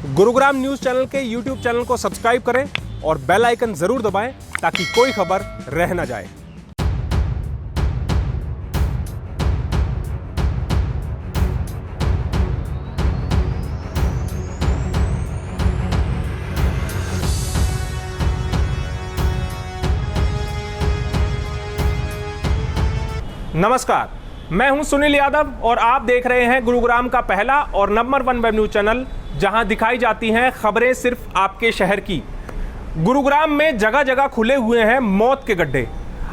Gurugram news channel के YouTube channel को subscribe करें और बेल आइकन जरूर दबाएं ताकि कोई खबर रह न जाए। नमस्कार, मैं हूं सुनील यादव और आप देख रहे हैं गुरुग्राम का पहला और नंबर 1 वेब न्यूज चैनल, जहां दिखाई जाती हैं खबरें सिर्फ आपके शहर की। गुरुग्राम में जगह जगह खुले हुए हैं मौत के गड्ढे।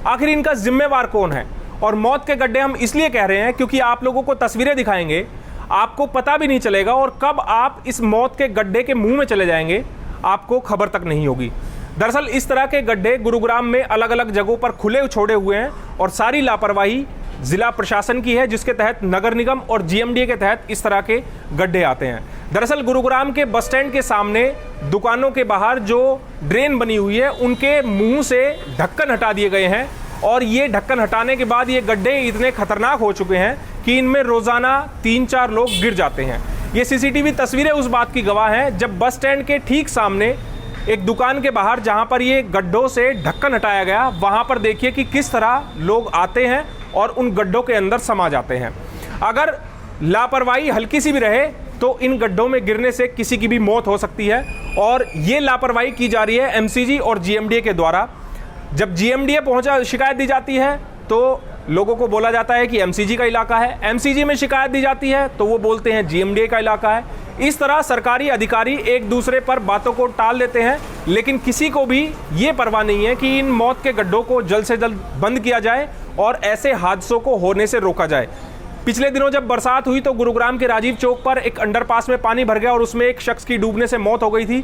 आखिर इनका जिम्मेवार कौन है? और मौत के गड्ढे हम इसलिए कह रहे हैं क्योंकि आप लोगों को तस्वीरें दिखाएंगे, आपको पता भी नहीं चलेगा और कब आप इस मौत के गड्ढे के मुंह में चले जाएंगे आपको खबर तक नहीं होगी। दरअसल इस तरह के गड्ढे गुरुग्राम में अलग अलग जगहों पर खुले छोड़े हुए हैं और सारी लापरवाही जिला प्रशासन की है, जिसके तहत नगर निगम और जीएमडीए के तहत इस तरह के गड्ढे आते हैं। दरअसल गुरुग्राम के बस स्टैंड के सामने दुकानों के बाहर जो ड्रेन बनी हुई है उनके मुंह से ढक्कन हटा दिए गए हैं और ये ढक्कन हटाने के बाद ये गड्ढे इतने खतरनाक हो चुके हैं कि इनमें रोजाना 3-4 लोग गिर जाते हैं। ये सीसीटीवी तस्वीरें उस बात की गवाह हैं जब बस स्टैंड के ठीक सामने एक दुकान के बाहर जहां पर ये गड्ढों से ढक्कन हटाया गया, वहां पर देखिए कि किस तरह लोग आते हैं और उन गड्ढों के अंदर समा जाते हैं। अगर लापरवाही हल्की सी भी रहे तो इन गड्ढों में गिरने से किसी की भी मौत हो सकती है और ये लापरवाही की जा रही है एमसीजी और जीएमडीए के द्वारा। जब जीएमडीए पहुंचा शिकायत दी जाती है तो लोगों को बोला जाता है कि एमसीजी का इलाका है, एमसीजी में शिकायत दी जाती है तो वो बोलते हैं जीएमडीए का इलाका है। इस तरह सरकारी अधिकारी एक दूसरे पर बातों को टाल देते हैं, लेकिन किसी को भी ये परवाह नहीं है कि इन मौत के गड्ढों को जल्द से जल्द बंद किया जाए और ऐसे हादसों को होने से रोका जाए। पिछले दिनों जब बरसात हुई तो गुरुग्राम के राजीव चौक पर एक अंडरपास में पानी भर गया और उसमें एक शख्स की डूबने से मौत हो गई थी।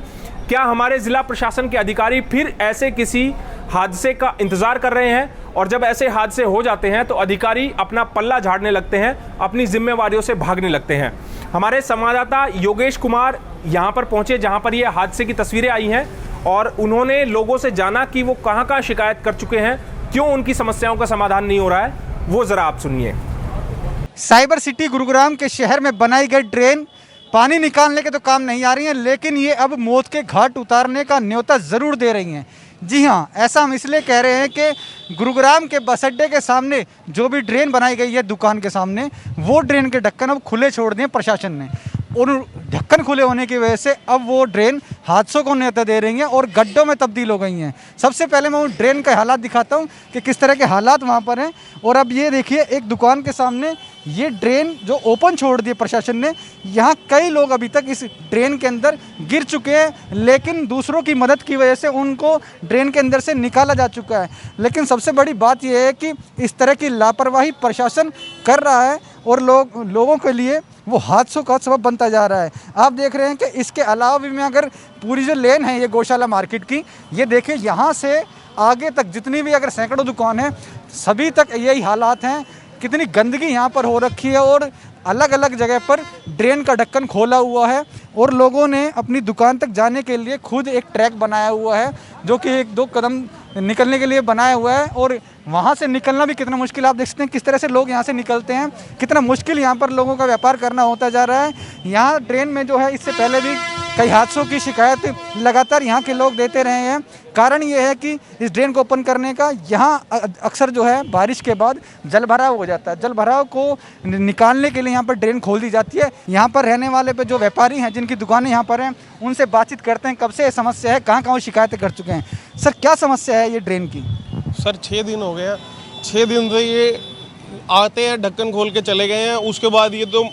क्या हमारे जिला प्रशासन के अधिकारी फिर ऐसे किसी हादसे का इंतजार कर रहे हैं? और जब ऐसे हादसे हो जाते हैं तो अधिकारी अपना पल्ला झाड़ने लगते हैं, अपनी जिम्मेवारियों से भागने लगते हैं। हमारे संवाददाता योगेश कुमार यहाँ पर पहुंचे जहाँ पर ये हादसे की तस्वीरें आई हैं और उन्होंने लोगों से जाना कि वो कहाँ शिकायत कर चुके हैं, क्यों उनकी समस्याओं का समाधान नहीं हो रहा है, वो जरा आप सुनिए। साइबर सिटी गुरुग्राम के शहर में बनाई गई ड्रेन पानी निकालने के तो काम नहीं आ रही हैं, लेकिन ये अब मौत के घाट उतारने का न्योता ज़रूर दे रही हैं। जी हाँ, ऐसा हम इसलिए कह रहे हैं कि गुरुग्राम के बस अड्डे के सामने जो भी ड्रेन बनाई गई है दुकान के सामने, वो ड्रेन के ढक्कन अब खुले छोड़ दिए प्रशासन ने। और ढक्कन खुले होने की वजह से अब वो ड्रेन हादसों को न्योता दे रही हैं और गड्ढों में तब्दील हो गई हैं। सबसे पहले मैं उन ड्रेन के हालात दिखाता हूँ कि किस तरह के हालात वहाँ पर हैं। और अब ये देखिए, एक दुकान के सामने ये ड्रेन जो ओपन छोड़ दी प्रशासन ने, यहाँ कई लोग अभी तक इस ड्रेन के अंदर गिर चुके हैं, लेकिन दूसरों की मदद की वजह से उनको ड्रेन के अंदर से निकाला जा चुका है। लेकिन सबसे बड़ी बात यह है कि इस तरह की लापरवाही प्रशासन कर रहा है और लोगों के लिए वो हादसों का सबब बनता जा रहा है। आप देख रहे हैं कि इसके अलावा भी मैं अगर पूरी जो लेन है ये गौशाला मार्केट की, ये देखिए यहाँ से आगे तक जितनी भी अगर सैकड़ों दुकान है, सभी तक यही हालात हैं। कितनी गंदगी यहाँ पर हो रखी है और अलग अलग जगह पर ड्रेन का ढक्कन खोला हुआ है और लोगों ने अपनी दुकान तक जाने के लिए खुद एक ट्रैक बनाया हुआ है जो कि 1-2 कदम निकलने के लिए बनाया हुआ है। और वहाँ से निकलना भी कितना मुश्किल, आप देख सकते हैं किस तरह से लोग यहाँ से निकलते हैं, कितना मुश्किल यहाँ पर लोगों का व्यापार करना होता जा रहा है। यहाँ ड्रेन में जो है इससे पहले भी कई हादसों की शिकायत लगातार यहाँ के लोग देते रहे हैं। कारण ये है कि इस ड्रेन को ओपन करने का यहाँ अक्सर जो है बारिश के बाद जल भराव हो जाता है। जल भराव को निकालने के लिए यहाँ पर ड्रेन खोल दी जाती है। यहाँ पर रहने वाले पे जो व्यापारी हैं जिनकी दुकानें यहाँ पर हैं, उनसे बातचीत करते हैं कब से ये समस्या है, कहाँ वो शिकायतें कर चुके हैं। सर, क्या समस्या है ये ड्रेन की? सर 6 दिन हो गए हैं, 6 दिन से ये आते हैं ढक्कन खोल के चले गए हैं। उसके बाद ये तो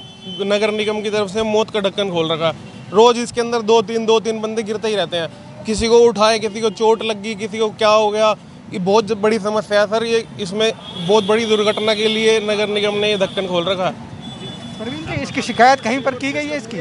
नगर निगम की तरफ से मौत का ढक्कन खोल रखा है। रोज़ इसके अंदर 2-3 बंदे गिरते ही रहते हैं, किसी को उठाए, किसी को चोट लगी, किसी को क्या हो गया। ये बहुत बड़ी समस्या है सर। ये इसमें बहुत बड़ी दुर्घटना के लिए नगर निगम ने ये ढक्कन खोल रखा है। प्रवीण जी, इसकी शिकायत कहीं पर की गई है इसकी?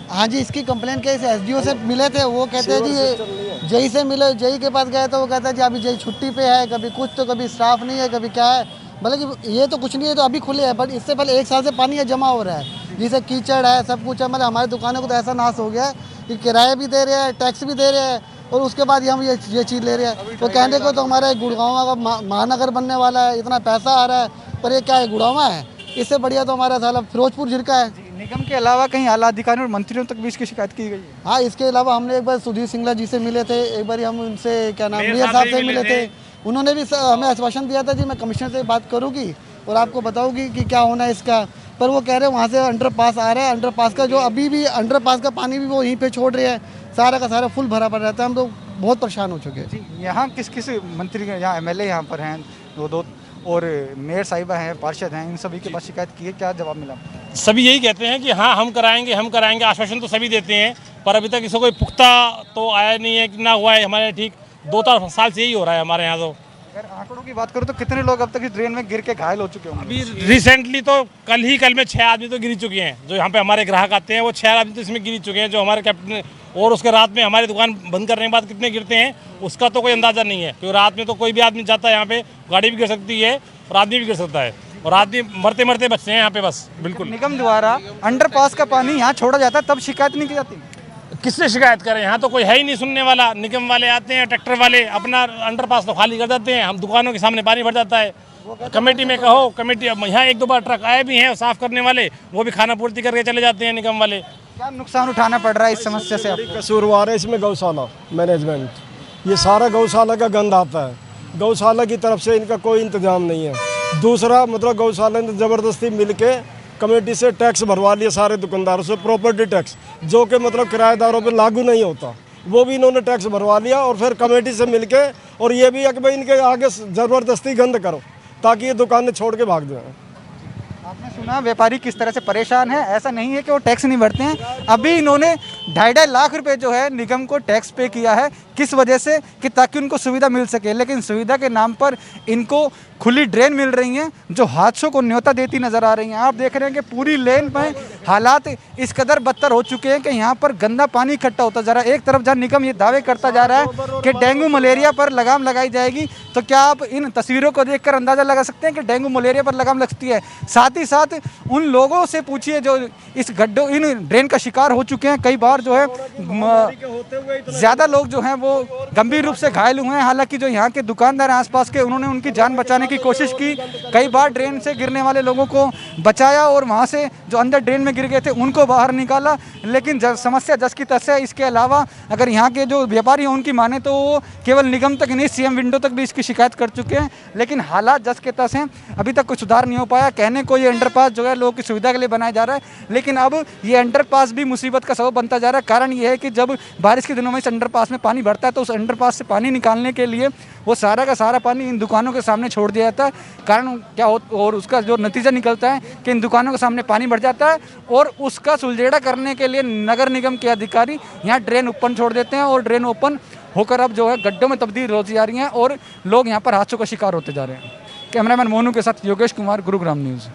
हाँ जी, इसकी कंप्लेंट के एसडीओ से मिले थे, वो कहते हैं जी जई से मिले, जई के पास गए तो वो कहता है जी अभी जई छुट्टी पे है, कभी कुछ तो कभी स्टाफ नहीं है, कभी क्या है। मतलब ये तो कुछ नहीं है, तो अभी खुले है, बट इससे पहले 1 साल से पानी ये जमा हो रहा है, जिसे कीचड़ है, सब कुछ है। मतलब हमारी दुकानों को तो ऐसा नाश हो गया है कि किराया भी दे रहे हैं, टैक्स भी दे रहे हैं और उसके बाद हम ये चीज़ ले रहे हैं। तो कहने को तो हमारे गुड़गांव का महानगर बनने वाला है, इतना पैसा आ रहा है, पर ये क्या है, गुड़गांव है। इससे बढ़िया तो हमारा साला फिरोजपुर झिरका है। निगम के अलावा कहीं आला अधिकारियों और मंत्रियों तक भी इसकी शिकायत की गई है? हाँ, इसके अलावा हमने एक बार सुधीर सिंगला जी से मिले थे, एक बार हम उनसे क्या नाम मेयर साहब से मिले थे। उन्होंने भी हमें आश्वासन दिया था जी मैं कमिश्नर से बात करूँगी और आपको बताऊँगी कि क्या होना है इसका। पर वो कह रहे हैं वहाँ से अंडरपास आ रहा है, अंडरपास का जो अभी भी अंडरपास का पानी भी वो यहीं पे छोड़ रहे हैं, सारा का सारा फुल भरा पड़ रहता है। हम तो बहुत परेशान हो चुके हैं। जी, यहाँ किस किस मंत्री यहाँ एमएलए यहाँ पर हैं दो और मेयर साहिबा हैं, पार्षद हैं, इन सभी के पास शिकायत की है, क्या जवाब मिला? सभी यही कहते हैं कि हाँ हम कराएंगे, आश्वासन तो सभी देते हैं, पर अभी तक इसको कोई पुख्ता तो आया नहीं है कि ना हुआ है। हमारे ठीक 2-4 साल से यही हो रहा है हमारे यहाँ। तो अगर आंकड़ों की बात करूँ तो कितने लोग अब तक इस ड्रेन में गिर के घायल हो चुके होंगे? अभी रिसेंटली तो कल में 6 आदमी तो गिर चुके हैं। जो यहाँ पे हमारे ग्राहक आते हैं वो 6 आदमी तो इसमें गिर चुके हैं, जो हमारे कैप्टन। और उसके रात में हमारी दुकान बंद करने के बाद कितने गिरते हैं उसका तो कोई अंदाज़ा नहीं है, क्योंकि रात में तो कोई भी आदमी जाता है यहाँ पे, गाड़ी भी गिर सकती है और आदमी भी गिर सकता है, और आदमी मरते मरते बचते हैं यहाँ पे बस। बिल्कुल निगम द्वारा अंडरपास का पानी यहाँ छोड़ा जाता है तब शिकायत नहीं की जाती? किससे शिकायत करें, यहाँ तो कोई है ही नहीं सुनने वाला। निगम वाले आते हैं, ट्रैक्टर वाले अपना अंडरपास तो खाली कर देते हैं, हम दुकानों के सामने पानी भर जाता है। कमेटी में कहो, कमेटी यहाँ 1-2 बार ट्रक आए भी हैं साफ करने वाले, वो भी खाना पूर्ति करके चले जाते हैं निगम वाले। क्या नुकसान उठाना पड़ रहा है इस समस्या से आपको? कसूरवार है इसमें गौशाला मैनेजमेंट। ये सारा गौशाला का गंद आता है, गौशाला की तरफ से इनका कोई इंतजाम नहीं है। दूसरा मतलब गौशाला ने ज़बरदस्ती मिलके कमेटी से टैक्स भरवा लिया सारे दुकानदारों से, प्रॉपर्टी टैक्स, जो कि मतलब किराएदारों पे लागू नहीं होता, वो भी इन्होंने टैक्स भरवा लिया। और फिर कमेटी से मिलके और ये भी है कि भाई इनके आगे ज़बरदस्ती गंद करो ताकि ये दुकानें छोड़ के भाग जाए। आपने सुना व्यापारी किस तरह से परेशान है। ऐसा नहीं है कि वो टैक्स नहीं भरते हैं, अभी इन्होंने 2.5 लाख रुपए जो है निगम को टैक्स पे किया है। किस वजह से? कि ताकि उनको सुविधा मिल सके, लेकिन सुविधा के नाम पर इनको खुली ड्रेन मिल रही हैं जो हादसों को न्योता देती नजर आ रही हैं। आप देख रहे हैं कि पूरी लेन में हालात इस कदर बदतर हो चुके हैं कि यहाँ पर गंदा पानी इकट्ठा होता जा रहा है। एक तरफ जहाँ निगम ये दावे करता जा रहा है कि डेंगू मलेरिया पर लगाम लगाई जाएगी, तो क्या आप इन तस्वीरों को देखकर अंदाजा लगा सकते हैं कि डेंगू मलेरिया पर लगाम लग सकती है? साथ ही साथ उन लोगों से पूछिए जो इस गड्ढों इन ड्रेन का शिकार हो चुके हैं। कई बार जो है ज़्यादा लोग जो हैं वो गंभीर रूप से घायल हुए हैं। हालांकि जो यहाँ के दुकानदार हैं आसपास के, उन्होंने उनकी जान बचाने की कोशिश की, कई बार ड्रेन से गिरने वाले लोगों को बचाया और वहाँ से जो अंदर ड्रेन में गिर गए थे उनको बाहर निकाला, लेकिन समस्या जस की तस है। इसके अलावा अगर यहाँ के जो व्यापारी हैं उनकी माने तो वो केवल निगम तक नहीं, सीएम विंडो तक भी इसकी शिकायत कर चुके हैं, लेकिन हालात जस के तस हैं, अभी तक कुछ सुधार नहीं हो पाया। कहने को ये अंडरपास जो है लोगों की सुविधा के लिए बनाया जा रहा है, लेकिन अब ये अंडरपास भी मुसीबत का सबब बनता जा रहा है। कारण ये है कि जब बारिश के दिनों में इस अंडरपास में पानी भरता है तो उस अंडरपास से पानी निकालने के लिए वो सारा का सारा पानी इन दुकानों के सामने छोड़ दिया जाता है। कारण क्या हो, और उसका जो नतीजा निकलता है कि इन दुकानों के सामने पानी भर जाता है और उसका सुलझेड़ा करने के लिए नगर निगम के अधिकारी यहाँ ड्रेन ओपन छोड़ देते हैं और ड्रेन ओपन होकर अब जो है गड्ढों में तब्दील होती जा रही हैं और लोग यहाँ पर हादसों का शिकार होते जा रहे हैं। कैमरामैन मोनू के साथ योगेश कुमार, गुरुग्राम न्यूज़।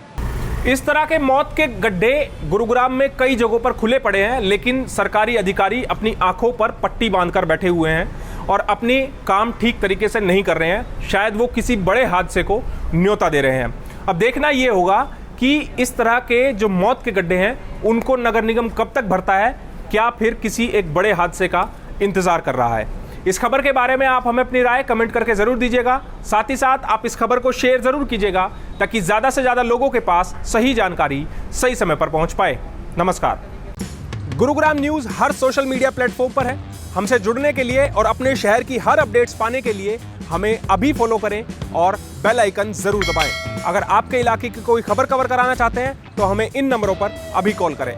इस तरह के मौत के गड्ढे गुरुग्राम में कई जगहों पर खुले पड़े हैं, लेकिन सरकारी अधिकारी अपनी आंखों पर पट्टी बांधकर बैठे हुए हैं और अपनी काम ठीक तरीके से नहीं कर रहे हैं। शायद वो किसी बड़े हादसे को न्योता दे रहे हैं। अब देखना ये होगा कि इस तरह के जो मौत के गड्ढे हैं उनको नगर निगम कब तक भरता है, क्या फिर किसी एक बड़े हादसे का इंतजार कर रहा है। इस खबर के बारे में आप हमें अपनी राय कमेंट करके जरूर दीजिएगा। साथ ही साथ आप इस खबर को शेयर जरूर कीजिएगा ताकि ज्यादा से ज्यादा लोगों के पास सही जानकारी सही समय पर पहुंच पाए। नमस्कार। गुरुग्राम न्यूज हर सोशल मीडिया प्लेटफॉर्म पर है। हमसे जुड़ने के लिए और अपने शहर की हर अपडेट्स पाने के लिए हमें अभी फॉलो करें और बेल आइकन जरूर दबाएं। अगर आपके इलाके की कोई खबर कवर कराना चाहते हैं तो हमें इन नंबरों पर अभी कॉल करें।